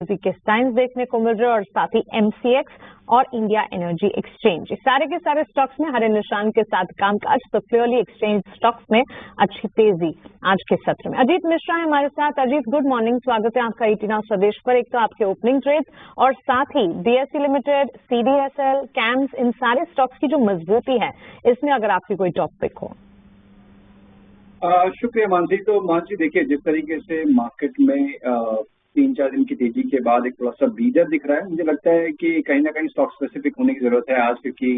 के साइंस देखने को मिल रहे हैं और साथ ही एमसीएक्स और इंडिया एनर्जी एक्सचेंज, इस सारे के सारे स्टॉक्स में हरे निशान के साथ कामकाज। तो क्लियरली एक्सचेंज स्टॉक्स में अच्छी तेजी आज के सत्र में। अजीत मिश्रा है हमारे साथ। अजीत, गुड मॉर्निंग, स्वागत है आपका ईटी नाउ स्वदेश पर। एक तो आपके ओपनिंग ट्रेड्स और साथ ही बीएसई लिमिटेड, सीडीएसएल, कैम्स, इन सारे स्टॉक्स की जो मजबूती है इसमें अगर आपकी कोई टॉप पिक हो। शुक्रिया मानसी। तो मानसी देखिए, जिस तरीके से मार्केट में 3-4 दिन की तेजी के बाद एक थोड़ा सा ब्रीदर दिख रहा है, मुझे लगता है कि कहीं ना कहीं स्टॉक स्पेसिफिक होने की जरूरत है आज, क्योंकि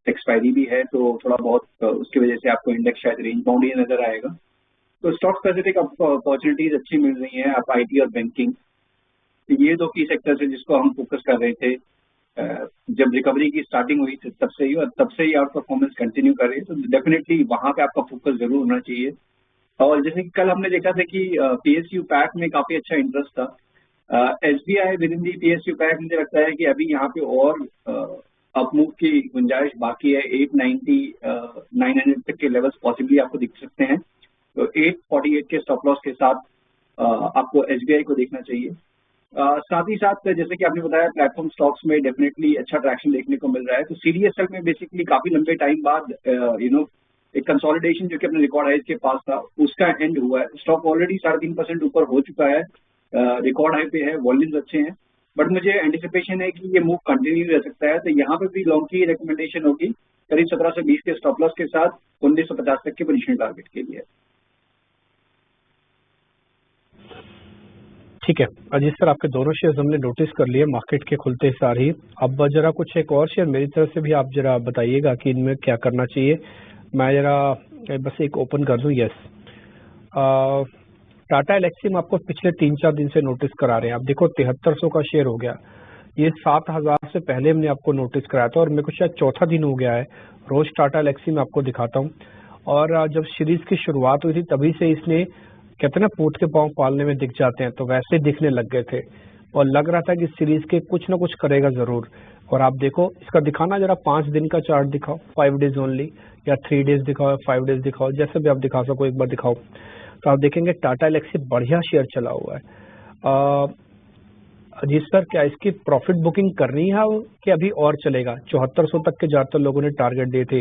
एक्सपायरी भी है तो थोड़ा बहुत उसकी वजह से आपको इंडेक्स शायद रेंज बाउंड ही नजर आएगा। तो स्टॉक स्पेसिफिक आपको अपॉर्चुनिटीज अच्छी मिल रही हैं। आप आईटी और बैंकिंग, ये दो की सेक्टर्स है जिसको हम फोकस कर रहे थे जब रिकवरी की स्टार्टिंग हुई थी तब से ही, और तब से ही आउट परफॉर्मेंस कंटिन्यू कर रही है। तो डेफिनेटली वहां पे आपका फोकस जरूर होना चाहिए। और जैसे कि कल हमने देखा था कि पीएसयू पैक में काफी अच्छा इंटरेस्ट था। SBI with in the PSU pack, मुझे लगता है कि अभी यहाँ पे और अपमूव की गुंजाइश बाकी है। 890 900 तक के लेवल्स पॉसिबली आपको दिख सकते हैं। तो 848 के स्टॉप लॉस के साथ आपको एसबीआई को देखना चाहिए। साथ ही साथ जैसे कि आपने बताया, प्लेटफॉर्म स्टॉक्स में डेफिनेटली अच्छा ट्रैक्शन देखने को मिल रहा है। तो सीडीएसएल में बेसिकली काफी लंबे टाइम बाद एक कंसोलिडेशन जो कि अपने रिकॉर्ड हाई के पास था उसका एंड हुआ है। स्टॉक ऑलरेडी 3.5% ऊपर हो चुका है, रिकॉर्ड हाई पे है, वॉल्यूम्स अच्छे हैं। बट मुझे एंटिसिपेशन है कि ये मूव कंटिन्यू रह सकता है। तो यहाँ पे भी लॉन्ग की रिकमेंडेशन होगी करीब 1720 के स्टॉप लॉस के साथ 1950 तक के पोजीशन टारगेट के लिए। ठीक है अजीत सर, आपके दोनों शेयर हमने नोटिस कर लिए मार्केट के खुलते सार ही। अब जरा कुछ एक और शेयर मेरी तरफ से भी आप जरा बताइएगा कि इनमें क्या करना चाहिए। मैं जरा बस एक ओपन कर दूं। यस, टाटा एलेक्सी में आपको पिछले 3-4 दिन से नोटिस करा रहे हैं। आप देखो 7300 का शेयर हो गया। ये 7000 से पहले हमने आपको नोटिस कराया था और मेरे को शायद चौथा दिन हो गया है रोज टाटा एलेक्सी में आपको दिखाता हूँ। और जब सीरीज की शुरुआत हुई थी तभी से इसने कहते ना पूत के पांव पालने में दिख जाते हैं, तो वैसे दिखने लग गए थे और लग रहा था कि सीरीज के कुछ ना कुछ करेगा जरूर। और आप देखो इसका दिखाना जरा 5 दिन का चार्ट दिखाओ, 5 डेज ओनली, या 3 डेज दिखाओ या 5 डेज दिखाओ, जैसे भी आप दिखा सको एक बार दिखाओ। तो आप देखेंगे टाटा एलेक्सी बढ़िया शेयर चला हुआ है। अजीत सर, क्या इसकी प्रॉफिट बुकिंग करनी है कि अभी और चलेगा? 7400 तक के ज्यादातर लोगों ने टारगेट दिए थे।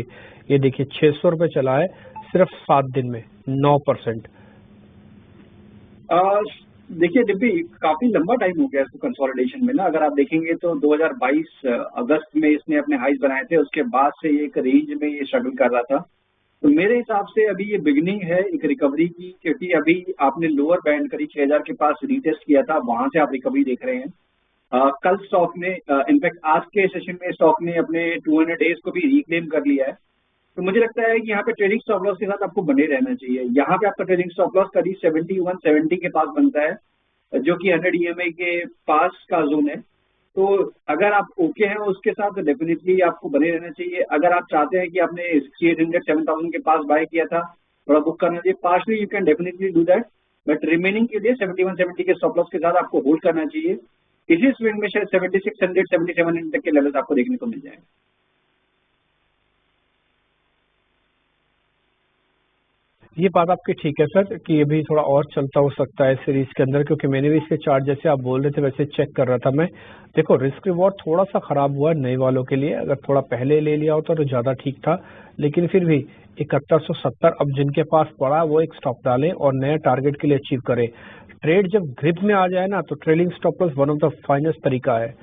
ये देखिए 600 रुपए चला है सिर्फ 7 दिन में, 9%। देखिए डिब्बी, काफी लंबा टाइम हो गया इसको कंसोलिडेशन में ना। अगर आप देखेंगे तो 2022 अगस्त में इसने अपने हाइज बनाए थे, उसके बाद से ये एक रेंज में ये स्ट्रगल कर रहा था। तो मेरे हिसाब से अभी ये बिगिनिंग है एक रिकवरी की, क्योंकि अभी आपने लोअर बैंड करीब 6000 के पास रीटेस्ट किया था, वहां से आप रिकवरी देख रहे हैं। कल स्टॉक ने इनफैक्ट आज के सेशन में स्टॉक ने अपने 200 डेज को भी रिक्लेम कर लिया है। तो मुझे लगता है कि यहाँ पे ट्रेडिंग स्टॉप लॉस के साथ आपको बने रहना चाहिए। यहाँ पे आपका ट्रेडिंग स्टॉप लॉस करीब 7170 के पास बनता है, जो कि 100 EMA के पास का जोन है। तो अगर आप ओके हैं उसके साथ तो डेफिनेटली आपको बने रहना चाहिए। अगर आप चाहते हैं कि आपने 6800 7000 के पास बाय किया था, थोड़ा बुक करना चाहिए partially, you can definitely do that. But remaining के लिए 7170 के स्टॉप लॉस के साथ आपको होल्ड करना चाहिए। इसी स्विंग में शायद 7600 7700 तक के लेवल्स आपको देखने को मिल जाएंगे। ये बात आपकी ठीक है सर कि अभी थोड़ा और चलता हो सकता है सीरीज के अंदर, क्योंकि मैंने भी इसके चार्ट जैसे आप बोल रहे थे वैसे चेक कर रहा था मैं। देखो रिस्क रिवॉर्ड थोड़ा सा खराब हुआ नए वालों के लिए, अगर थोड़ा पहले ले लिया होता तो ज्यादा ठीक था। लेकिन फिर भी 7170 अब जिनके पास पड़ा वो एक स्टॉप डालें और नया टारगेट के लिए अचीव करें। ट्रेड जब ग्रिप में आ जाए ना तो trailing stop loss one of the finest तरीका है।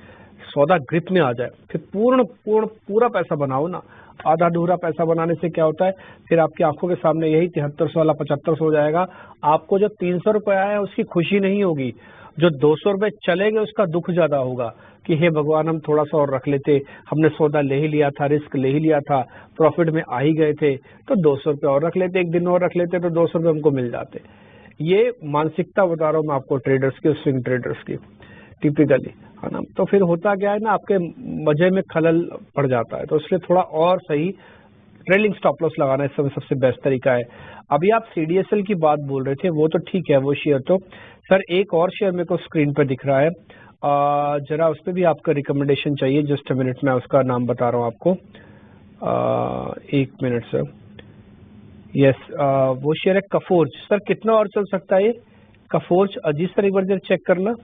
सौदा ग्रिप में आ जाए फिर पूरा पैसा बनाओ ना। आधा अधूरा पैसा बनाने से क्या होता है, फिर आपकी आंखों के सामने यही 7300 वाला 7500 हो जाएगा। आपको जो 300 रुपए आया है उसकी खुशी नहीं होगी, जो 200 रुपए चलेंगे उसका दुख ज्यादा होगा कि हे भगवान हम थोड़ा सा और रख लेते, हमने सौदा ले ही लिया था, रिस्क ले ही लिया था, प्रॉफिट में आ ही गए थे तो 200 रुपए और रख लेते, एक दिन और रख लेते तो 200 रुपए हमको मिल जाते। ये मानसिकता बता रहा हूँ मैं आपको ट्रेडर्स की, स्विंग ट्रेडर्स की टिपिकली, है ना। तो फिर होता क्या है ना, आपके मजे में खलल पड़ जाता है। तो इसलिए थोड़ा और सही ट्रेलिंग स्टॉप लॉस लगाना इस समय सबसे बेस्ट तरीका है। अभी आप सीडीएसएल की बात बोल रहे थे, वो तो ठीक है वो शेयर। तो सर एक और शेयर मेरे को स्क्रीन पर दिख रहा है, जरा उस पर भी आपका रिकमेंडेशन चाहिए। जस्ट अ मिनट, मैं उसका नाम बता रहा हूँ आपको। 1 मिनट सर। यस, वो शेयर है कफोर्ज। सर कितना और चल सकता है ये कफोर्ज? अजीत सर एक बार जरा चेक करना।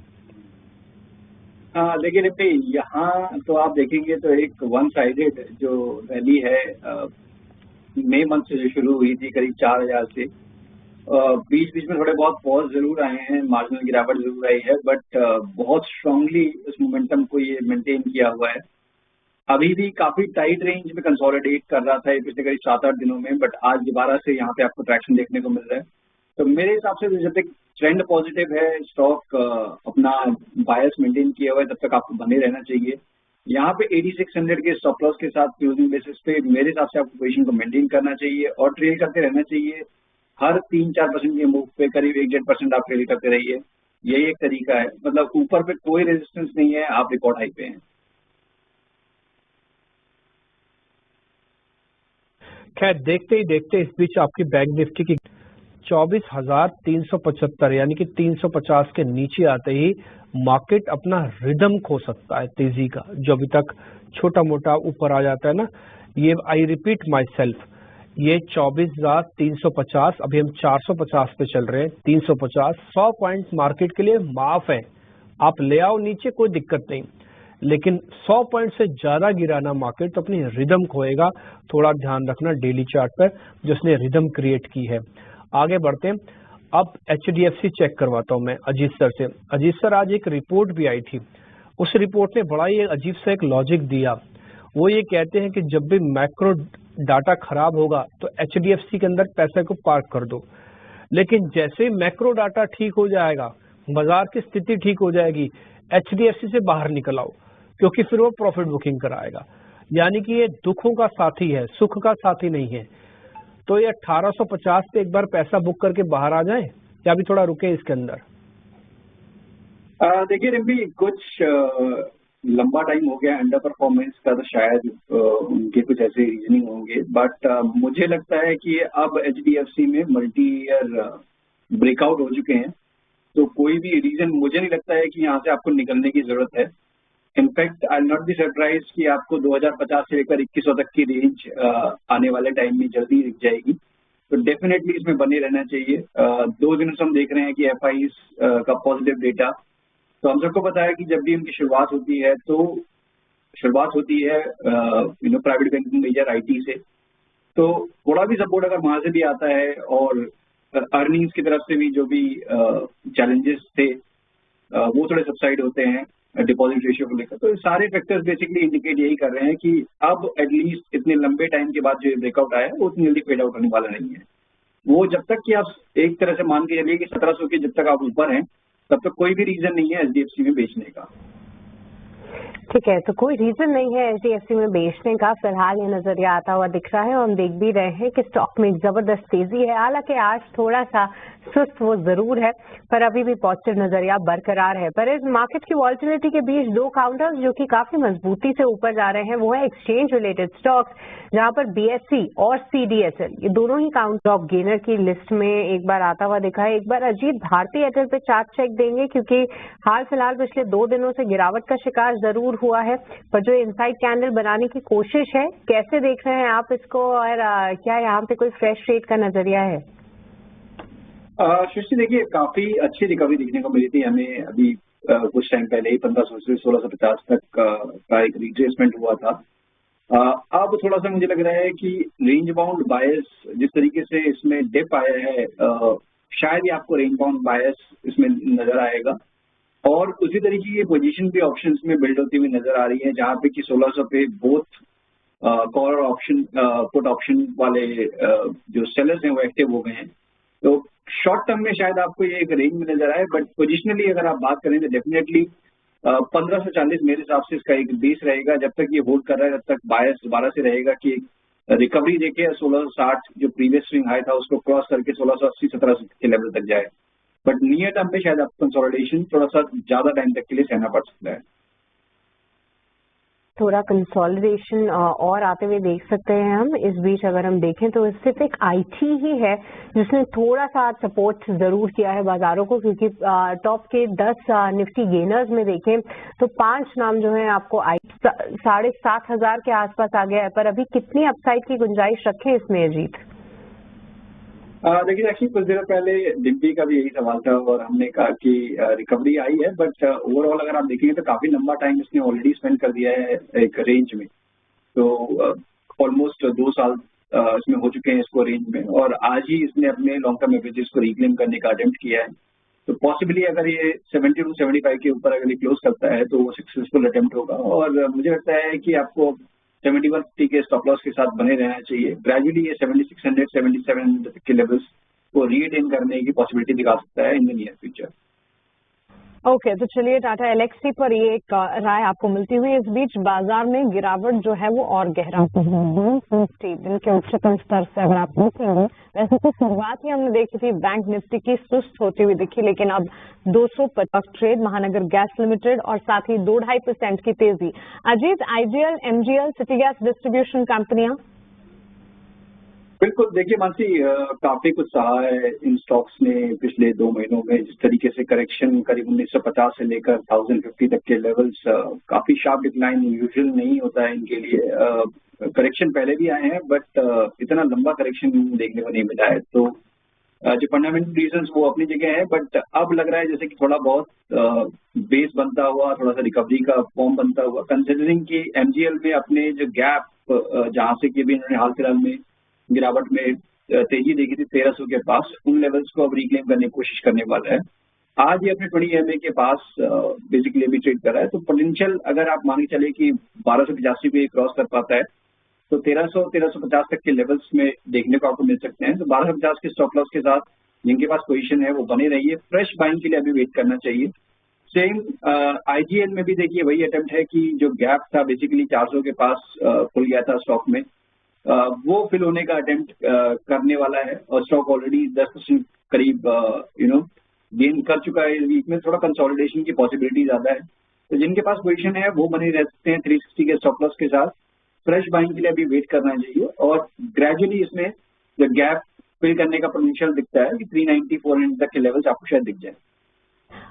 देखिए रिप्पी, यहाँ तो आप देखेंगे तो एक वन साइडेड जो रैली है मई मंथ से जो शुरू हुई थी करीब 4,000 से, बीच बीच में थोड़े बहुत पॉज जरूर आए हैं, मार्जिनल गिरावट जरूर आई है, बट बहुत स्ट्रांगली उस मोमेंटम को ये मेंटेन किया हुआ है। अभी भी काफी टाइट रेंज में कंसोलिडेट कर रहा था ये पिछले करीब 7-8 दिनों में, बट आज दोबारा से यहाँ पे आपको ट्रैक्शन देखने को मिल रहा है। तो मेरे हिसाब से जब तक ट्रेंड पॉजिटिव है, स्टॉक अपना बायस मेंटेन किया हुआ है, तब तक आपको बने रहना चाहिए। यहाँ पे 8600 के स्टॉप लॉस के साथ क्लोजिंग बेसिस पे मेरे हिसाब से आपको पोजीशन को मेंटेन करना चाहिए और ट्रेड करते रहना चाहिए। हर 3-4% के मूव पे करीब 1-1.5% आप ट्रेड करते रहिए, यही एक तरीका है। मतलब ऊपर पे कोई रेजिस्टेंस नहीं है, आप रिकॉर्ड हाई पे हैं। खैर देखते ही देखते इस बीच आपकी बैंक निफ्टी की 24,375 यानी कि 350 के नीचे आते ही मार्केट अपना रिदम खो सकता है तेजी का, जो अभी तक छोटा मोटा ऊपर आ जाता है ना। ये आई रिपीट माई सेल्फ, ये 24,350, अभी हम 450 पे चल रहे हैं। 350 100 पॉइंट मार्केट के लिए माफ है, आप ले आओ नीचे, कोई दिक्कत नहीं, लेकिन 100 पॉइंट से ज्यादा गिराना मार्केट तो अपनी रिदम खोएगा। थोड़ा ध्यान रखना डेली चार्ट पर, जिसने रिदम क्रिएट की है। आगे बढ़ते हैं, अब HDFC चेक करवाता हूं मैं अजीत सर से। अजीत सर, आज एक रिपोर्ट भी आई थी, उस रिपोर्ट ने बड़ा ही अजीब सा एक लॉजिक दिया। वो ये कहते हैं कि जब भी मैक्रो डाटा खराब होगा तो HDFC के अंदर पैसे को पार्क कर दो, लेकिन जैसे ही मैक्रो डाटा ठीक हो जाएगा, बाजार की स्थिति ठीक हो जाएगी, HDFC से बाहर निकल आओ, क्योंकि फिर वो प्रॉफिट बुकिंग कराएगा। यानी कि ये दुखों का साथी है, सुख का साथी नहीं है। तो ये 1850 पे एक बार पैसा बुक करके बाहर आ जाए या भी थोड़ा रुके इसके अंदर? देखिए रिम्पी, कुछ लंबा टाइम हो गया अंडर परफॉर्मेंस का, तो शायद उनके कुछ ऐसे रीजनिंग होंगे, बट मुझे लगता है कि अब HDFC में मल्टी ईयर ब्रेकआउट हो चुके हैं, तो कोई भी रीजन मुझे नहीं लगता है कि यहाँ से आपको निकलने की जरूरत है। In fact I not be surprise कि आपको 2050 से लेकर 2100 तक की रेंज आने वाले टाइम में जल्दी दिख जाएगी, तो डेफिनेटली इसमें बने रहना चाहिए। 2 दिनों से हम देख रहे हैं कि FIs का पॉजिटिव डेटा, तो हम सबको पता है कि जब भी उनकी शुरुआत होती है तो शुरुआत होती है प्राइवेट बैंकिंग मेजर IT से, तो थोड़ा भी सपोर्ट अगर वहां से भी आता है और अर्निंग्स की तरफ से भी जो भी चैलेंजेस थे वो थोड़े सबसाइड होते हैं डिपॉजिट रेशियो को लेकर, तो सारे फैक्टर्स बेसिकली इंडिकेट यही कर रहे हैं कि अब एटलीस्ट इतने लंबे टाइम के बाद जो ब्रेकआउट आया है वो उतनी जल्दी फेड आउट होने वाला नहीं है। वो जब तक कि आप एक तरह से मान के चलिए कि 1700 के जब तक आप ऊपर हैं, तब तक कोई भी रीजन नहीं है HDFC में बेचने का। ठीक है, तो कोई रीजन नहीं है HDFC में बेचने का, फिलहाल ये नजरिया आता हुआ दिख रहा है और हम देख भी रहे हैं कि स्टॉक में जबरदस्त तेजी है। हालांकि आज थोड़ा सा सुस्त वो जरूर है, पर अभी भी पॉजिटिव नजरिया बरकरार है। पर इस मार्केट की वॉलेटिलिटी के बीच 2 काउंटर्स जो कि काफी मजबूती से ऊपर जा रहे हैं, वो है एक्सचेंज रिलेटेड स्टॉक्स, जहां पर BSE और CDSL ये दोनों ही काउंटर ऑफ गेनर की लिस्ट में एक बार आता हुआ दिखा है। एक बार अजीत भारती एयरटेल पे चार्ट चेक देंगे, क्योंकि हाल फिलहाल पिछले 2 दिनों से गिरावट का शिकार जरूर हुआ है, पर जो इनसाइड कैंडल बनाने की कोशिश है, कैसे देख रहे हैं आप इसको, और क्या यहाँ पे कोई फ्रेश ट्रेड का नजरिया है? सृष्टि, देखिए काफी अच्छी रिकवरी देखने को मिली थी हमें अभी कुछ टाइम पहले ही 1500 से 1650 तक का एक रिट्रेसमेंट हुआ था। अब थोड़ा सा मुझे लग रहा है कि रेंज बाउंड बायस जिस तरीके से इसमें डिप आया है, शायद ही आपको रेंज बाउंड बायस इसमें नजर आएगा, और उसी तरीके की पोजीशन भी ऑप्शंस में बिल्ड होती हुई नजर आ रही है, जहां पे कि 1600 पे बोथ कॉल और ऑप्शन पुट ऑप्शन वाले जो सेलर्स हैं वो एक्टिव हो गए हैं। तो शॉर्ट टर्म में शायद आपको ये एक रेंज में नजर आए, बट पोजिशनली अगर आप बात करें तो डेफिनेटली 1540 मेरे हिसाब से इसका एक बेस रहेगा। जब तक ये होल्ड कर रहा है तब तक बायस दोबारा से रहेगा कि रिकवरी देके 1660 जो प्रीवियस स्विंग हाई था उसको क्रॉस करके 1680 1700 के लेवल तक जाए, बट नियर टर्म पे शायद आपको कंसोलिडेशन थोड़ा सा ज्यादा टाइम तक के लिए सहना पड़ सकता है। थोड़ा कंसोलिडेशन और आते हुए देख सकते हैं हम। इस बीच अगर हम देखें तो सिर्फ एक IT ही है जिसने थोड़ा सा सपोर्ट जरूर किया है बाजारों को, क्योंकि टॉप के 10 निफ्टी गेनर्स में देखें तो 5 नाम जो है आपको 7,500 के आसपास आ गया है। पर अभी कितनी अपसाइड की गुंजाइश रखें इसमें अजीत? देखिए एक्चुअली कुछ दिनों पहले डिम्पी का भी यही सवाल था और हमने कहा कि रिकवरी आई है, बट ओवरऑल अगर आप देखेंगे तो काफी लंबा टाइम इसने ऑलरेडी स्पेंड कर दिया है एक रेंज में। तो ऑलमोस्ट 2 साल इसमें हो चुके हैं इसको रेंज में, और आज ही इसने अपने लॉन्ग टर्म एवरेजेस को रिक्लेम करने का अटेम्प्ट किया है। तो पॉसिबली अगर ये 70 to 75 के ऊपर अगर ये क्लोज करता है तो वो सक्सेसफुल अटेम्प्ट होगा, और मुझे लगता है कि आपको 7150 के स्टॉप लॉस के साथ बने रहना चाहिए। ग्रेजुअली ये 7600 7700 के लेवल्स को रीअटेन करने की पॉसिबिलिटी दिखा सकता है in the near future. Okay, तो चलिए टाटा एलेक्सी पर ये एक राय आपको मिलती हुई। इस बीच बाजार में गिरावट जो है वो और गहरा दिन के उच्चतम स्तर से अगर आप देखेंगे, वैसे तो शुरुआत ही हमने देखी थी बैंक निफ्टी की सुस्त होती हुई दिखी, लेकिन अब 250 ट्रेड महानगर गैस लिमिटेड और साथ ही 2-2.5% की तेजी। Ajit, IGL, MGL, city gas distribution कंपनियां। बिल्कुल, देखिए मानसी, काफी कुछ सहा है इन स्टॉक्स ने पिछले 2 महीनों में। जिस तरीके से करेक्शन करीब 1950 से लेकर 1050 तक के लेवल्स, काफी शार्प डिक्लाइन यूजुअल नहीं होता है इनके लिए। करेक्शन पहले भी आए हैं, बट इतना लंबा करेक्शन देखने को नहीं मिला है। तो जो फंडामेंटल रीजंस वो अपनी जगह है, बट अब लग रहा है जैसे कि थोड़ा बहुत बेस बनता हुआ, थोड़ा सा रिकवरी का फॉर्म बनता हुआ, कंसिडरिंग कि एमजीएल में अपने जो गैप जहां से कि भी इन्होंने हाल फिलहाल में गिरावट में तेजी देखी थी 1300 के पास, उन लेवल्स को अब रिक्लेम करने की कोशिश करने वाला है। आज ये अपने 20 EMA के पास बेसिकली अभी ट्रेड कर रहा है। तो पोटेंशियल अगर आप मान के चले कि 1285 पे क्रॉस कर पाता है तो 1300-1350 तक के लेवल्स में देखने को आपको मिल सकते हैं। तो 1250 के स्टॉप लॉस के साथ जिनके पास पोजीशन है वो बने रहिए। फ्रेश बाइंग के लिए अभी वेट करना चाहिए। सेम आईजीएल में भी देखिए वही अटेम्प्ट है कि जो गैप था बेसिकली 400 के पास खुल गया था स्टॉक में, वो फिल होने का अटेम्प्ट करने वाला है, और स्टॉक ऑलरेडी 10% करीब गेन कर चुका है इस वीक में। थोड़ा कंसोलिडेशन की पॉसिबिलिटी ज्यादा है। तो जिनके पास पोजीशन है वो बने रह सकते हैं 360 के स्टॉप लॉस के साथ। फ्रेश बाइंग के लिए अभी वेट करना चाहिए, और ग्रेजुअली इसमें जो गैप फिल करने का पोटेंशियल दिखता है कि 390-400 तक के लेवल्स आपको शायद दिख जाए।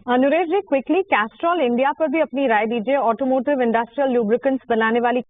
अनुरेश जी, क्विकली कैस्ट्रॉल इंडिया पर भी अपनी राय दीजिए। ऑटोमोटिव इंडस्ट्रियल लुब्रिकेंट्स बनाने वाली